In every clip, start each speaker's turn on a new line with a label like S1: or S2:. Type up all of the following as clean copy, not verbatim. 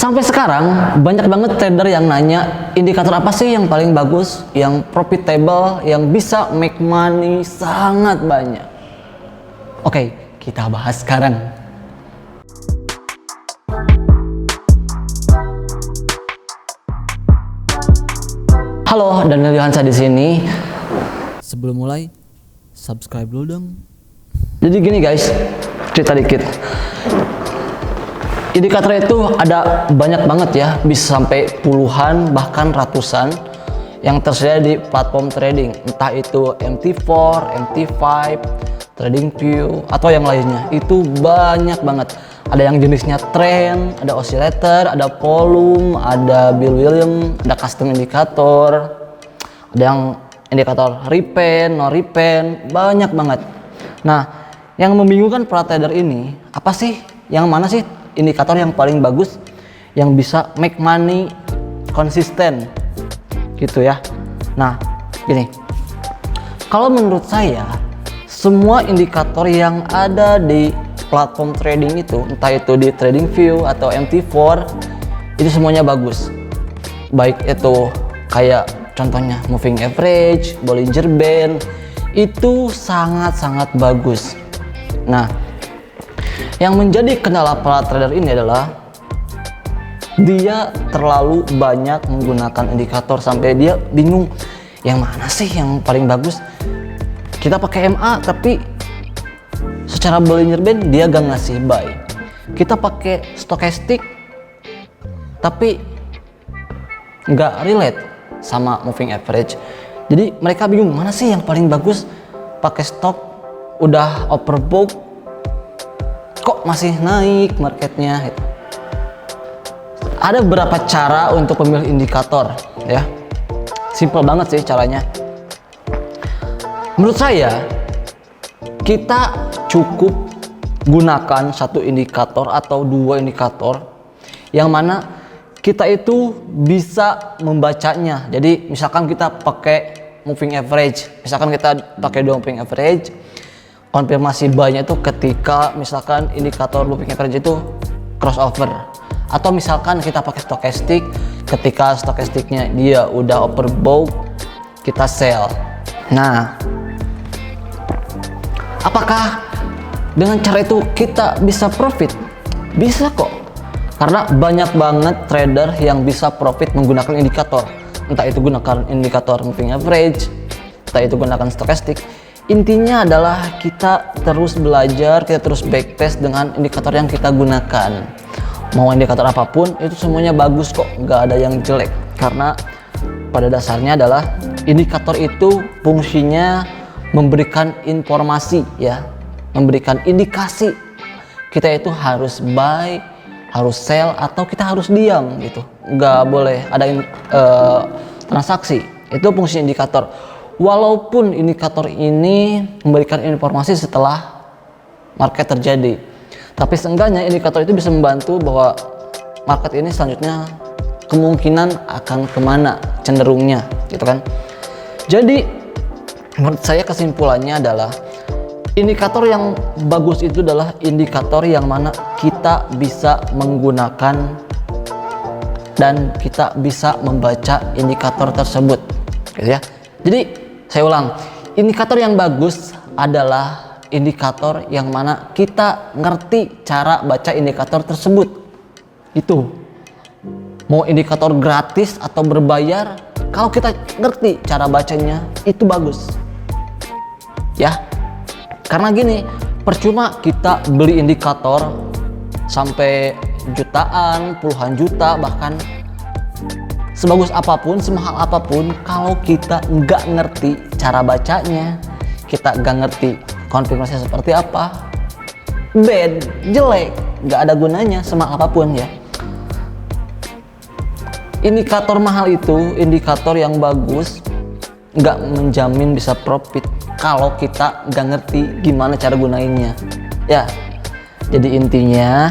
S1: Sampai sekarang banyak banget trader yang nanya indikator apa sih yang paling bagus, yang profitable, yang bisa make money sangat banyak. Oke, kita bahas sekarang. Halo, Daniel Yohansa di sini.
S2: Sebelum mulai, subscribe dulu dong.
S1: Jadi gini guys, cerita dikit. Indikator itu ada banyak banget ya, bisa sampai puluhan bahkan ratusan yang tersedia di platform trading, entah itu MT4, MT5, TradingView atau yang lainnya. Itu banyak banget. Ada yang jenisnya trend, ada oscillator, ada volume, ada Bill Williams, ada custom indikator, ada yang indikator repen, no repen, banyak banget. Nah, yang membingungkan para trader ini, apa sih? Yang mana sih indikator yang paling bagus yang bisa make money konsisten gitu ya. Nah gini, kalau menurut saya semua indikator yang ada di platform trading itu, entah itu di TradingView atau MT4, itu semuanya bagus. Baik itu kayak contohnya moving average, Bollinger Band, itu sangat-sangat bagus. Nah, yang menjadi kendala para trader ini adalah dia terlalu banyak menggunakan indikator sampai dia bingung yang mana sih yang paling bagus. Kita pakai MA tapi secara Bollinger Band dia gak ngasih buy. Kita pakai stochastic tapi nggak relate sama moving average. Jadi mereka bingung mana sih yang paling bagus. Pakai stok udah overbought kok masih naik marketnya gitu. Ada beberapa cara untuk memilih indikator ya, simple banget sih caranya. Menurut saya kita cukup gunakan satu indikator atau dua indikator yang mana kita itu bisa membacanya. Jadi misalkan kita pakai moving average, misalkan kita pakai dua moving average, konfirmasi buy-nya itu ketika misalkan indikator moving average itu crossover, atau misalkan kita pakai stochastic, ketika stochasticnya dia udah overbought kita sell. Nah, apakah dengan cara itu kita bisa profit? Bisa kok, karena banyak banget trader yang bisa profit menggunakan indikator, entah itu gunakan indikator moving average, entah itu gunakan stochastic. Intinya adalah kita terus belajar, kita terus backtest dengan indikator yang kita gunakan. Mau indikator apapun itu semuanya bagus kok, nggak ada yang jelek. Karena pada dasarnya adalah indikator itu fungsinya memberikan informasi ya, memberikan indikasi kita itu harus buy, harus sell, atau kita harus diam gitu. Nggak boleh ada transaksi. Itu fungsi indikator. Walaupun indikator ini memberikan informasi setelah market terjadi, tapi seenggaknya indikator itu bisa membantu bahwa market ini selanjutnya kemungkinan akan kemana cenderungnya gitu kan. Jadi menurut saya kesimpulannya adalah indikator yang bagus itu adalah indikator yang mana kita bisa menggunakan dan kita bisa membaca indikator tersebut gitu ya. Jadi saya ulang, indikator yang bagus adalah indikator yang mana kita ngerti cara baca indikator tersebut. Itu mau indikator gratis atau berbayar, kalau kita ngerti cara bacanya itu bagus ya. Karena gini, percuma kita beli indikator sampai jutaan, puluhan juta, bahkan sebagus apapun, semahal apapun, kalau kita nggak ngerti cara bacanya, kita nggak ngerti konfirmasinya seperti apa, bad, jelek, nggak ada gunanya semahal apapun ya. Indikator mahal itu, indikator yang bagus, nggak menjamin bisa profit kalau kita nggak ngerti gimana cara gunainnya ya. Jadi intinya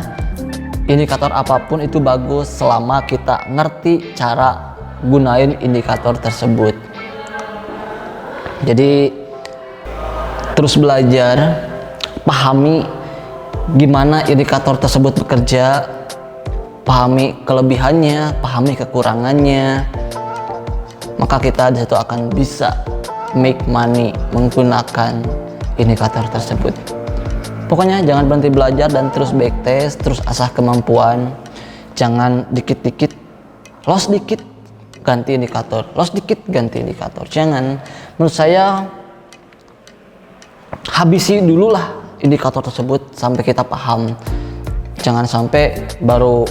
S1: indikator apapun itu bagus selama kita ngerti cara gunain indikator tersebut. Jadi terus belajar, pahami gimana indikator tersebut bekerja, pahami kelebihannya, pahami kekurangannya, maka kita di situ akan bisa make money menggunakan indikator tersebut. Pokoknya jangan berhenti belajar dan terus backtest, terus asah kemampuan. Jangan dikit-dikit loss dikit ganti indikator, loss dikit ganti indikator. Jangan. Menurut saya habisi dulu lah indikator tersebut sampai kita paham. Jangan sampai baru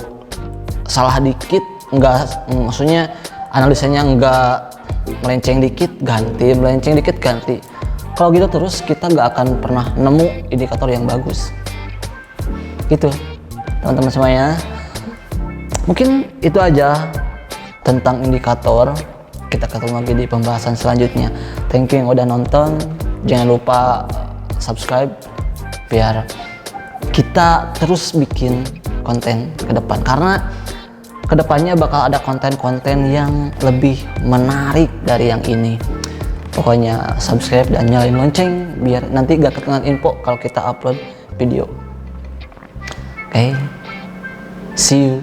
S1: salah dikit, maksudnya analisanya enggak melenceng dikit ganti, melenceng dikit ganti. Kalau gitu terus kita nggak akan pernah nemu indikator yang bagus. Gitu teman-teman semuanya. Mungkin itu aja tentang indikator. Kita ketemu lagi di pembahasan selanjutnya. Thank you yang udah nonton. Jangan lupa subscribe biar kita terus bikin konten ke depan, karena kedepannya bakal ada konten-konten yang lebih menarik dari yang ini. Pokoknya subscribe dan nyalain lonceng biar nanti gak ketinggalan info kalau kita upload video. Oke, see you.